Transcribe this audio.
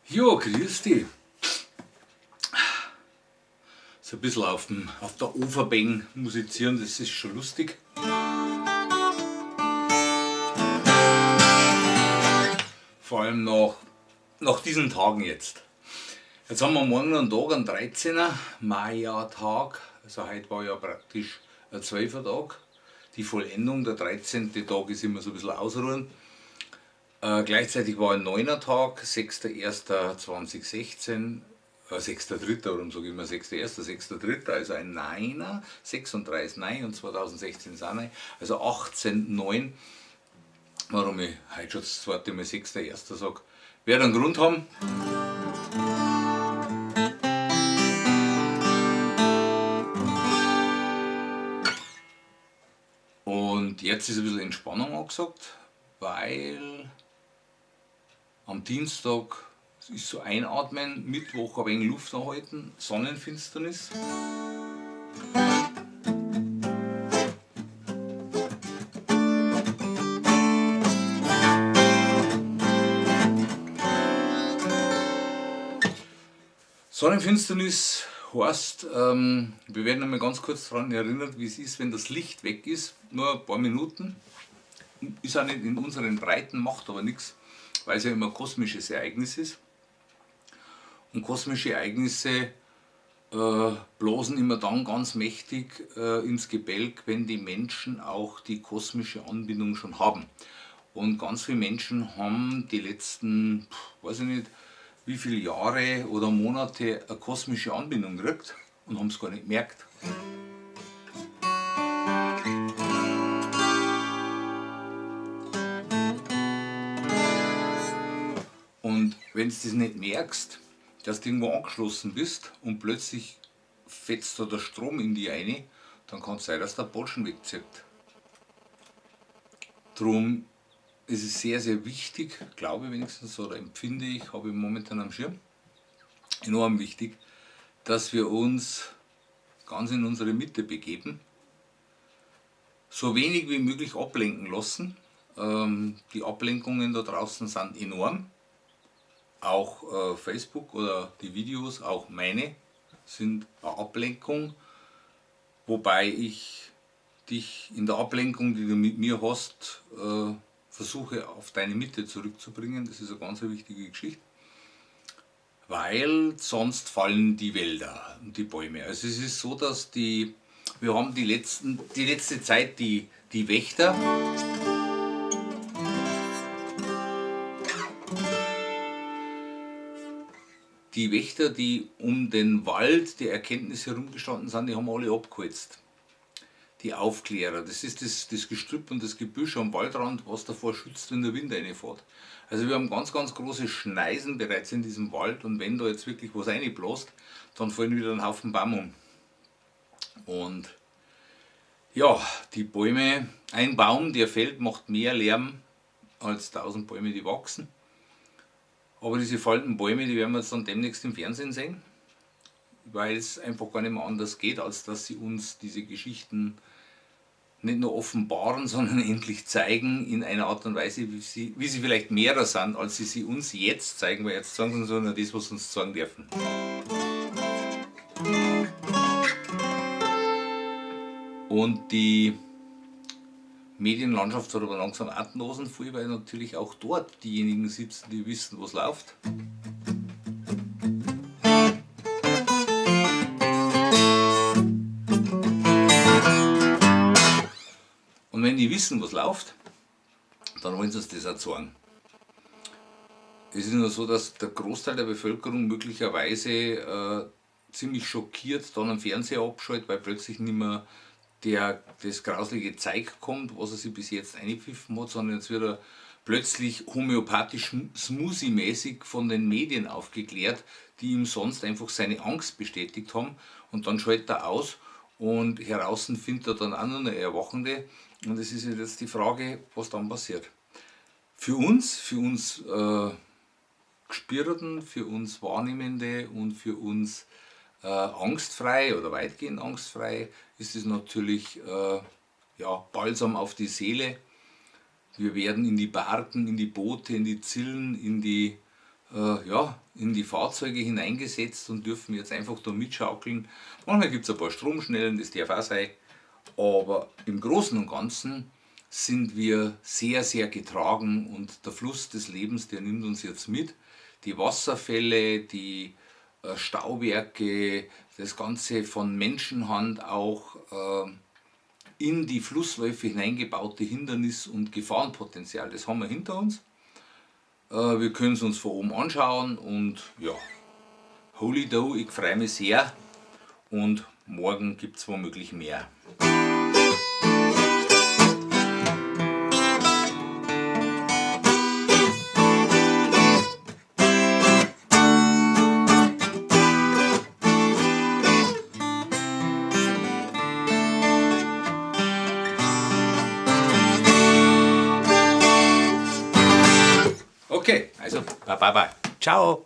Jo, grüß dich. So ein bisschen auf der Oferbänk musizieren, das ist schon lustig. Vor allem nach diesen Tagen jetzt. Jetzt haben wir morgen einen Tag, einen 13er Maya-Tag. Also heute war ja praktisch ein 12er Tag. Die Vollendung, der 13. Tag ist immer so ein bisschen ausruhen. Gleichzeitig war ein 9er Tag, 6.1.2016, 6.3., warum sage ich immer 6.1., 6.3., also ein Neiner, 36 Nein und 2016 ist auch Nein, also 18.9. Warum ich heute schon das zweite Mal 6.1. sage, wird einen Grund haben. Und jetzt ist ein bisschen Entspannung angesagt, weil am Dienstag ist so einatmen, Mittwoch ein wenig Luft anhalten, Sonnenfinsternis. Sonnenfinsternis heißt, wir werden einmal ganz kurz daran erinnert, wie es ist, wenn das Licht weg ist, nur ein paar Minuten. Ist auch nicht in unseren Breiten, macht aber nichts, weil es ja immer ein kosmisches Ereignis ist. Und kosmische Ereignisse blasen immer dann ganz mächtig ins Gebälk, wenn die Menschen auch die kosmische Anbindung schon haben. Und ganz viele Menschen haben die letzten, weiß ich nicht, wie viele Jahre oder Monate eine kosmische Anbindung gekriegt und haben es gar nicht gemerkt. Und wenn du das nicht merkst, dass du irgendwo angeschlossen bist und plötzlich fetzt da der Strom in die rein, dann kann es sein, dass der Bolschen wegzieht. Darum ist es sehr, sehr wichtig, glaube ich wenigstens, oder empfinde ich, habe ich momentan am Schirm, enorm wichtig, dass wir uns ganz in unsere Mitte begeben, so wenig wie möglich ablenken lassen. Die Ablenkungen da draußen sind enorm. Auch Facebook oder die Videos, auch meine, sind eine Ablenkung, wobei ich dich in der Ablenkung, die du mit mir hast, versuche auf deine Mitte zurückzubringen. Das ist eine ganz wichtige Geschichte, weil sonst fallen die Wälder und die Bäume. Also es ist so, dass wir haben die letzte Zeit die Wächter, die um den Wald der Erkenntnis herumgestanden sind, die haben alle abgeholzt. Die Aufklärer, das ist das Gestrüpp und das Gebüsch am Waldrand, was davor schützt, wenn der Wind reinfährt. Also wir haben ganz, ganz große Schneisen bereits in diesem Wald, und wenn da jetzt wirklich was reinbläst, dann fallen wieder ein Haufen Bäume um. Und ja, die Bäume, ein Baum, der fällt, macht mehr Lärm als 1000 Bäume, die wachsen. Aber diese fallenden Bäume, die werden wir jetzt dann demnächst im Fernsehen sehen, weil es einfach gar nicht mehr anders geht, als dass sie uns diese Geschichten nicht nur offenbaren, sondern endlich zeigen in einer Art und Weise, wie sie vielleicht mehrer sind, als sie uns jetzt zeigen, weil jetzt sagen sie nur das, was sie uns sagen dürfen. Und die Medienlandschaft hat aber langsam auch die Nasen voll, weil natürlich auch dort diejenigen sitzen, die wissen, was läuft. Und wenn die wissen, was läuft, dann wollen sie uns das auch sagen. Es ist nur so, dass der Großteil der Bevölkerung möglicherweise ziemlich schockiert dann am Fernseher abschaltet, weil plötzlich nicht mehr das grausliche Zeug kommt, was er sich bis jetzt eingepfiffen hat, sondern jetzt wird er plötzlich homöopathisch smoothie-mäßig von den Medien aufgeklärt, die ihm sonst einfach seine Angst bestätigt haben, und dann schaltet er aus und heraus findet er dann auch noch eine Erwachende, und es ist jetzt die Frage, was dann passiert. Für uns Gespürten, für uns Wahrnehmende und für uns angstfrei oder weitgehend angstfrei ist es natürlich Balsam auf die Seele. Wir werden in die Barken, in die Boote, in die Zillen, in in die Fahrzeuge hineingesetzt und dürfen jetzt einfach da mitschaukeln. Manchmal gibt es ein paar Stromschnellen, das darf auch sein. Aber im Großen und Ganzen sind wir sehr, sehr getragen und der Fluss des Lebens, der nimmt uns jetzt mit. Die Wasserfälle, die Stauwerke, das Ganze von Menschenhand auch in die Flussläufe hineingebaute Hindernis- und Gefahrenpotenzial, das haben wir hinter uns. Wir können es uns von oben anschauen und ja, Holy Dough, ich freue mich sehr und morgen gibt es womöglich mehr. Okay, also bye bye bye. Ciao.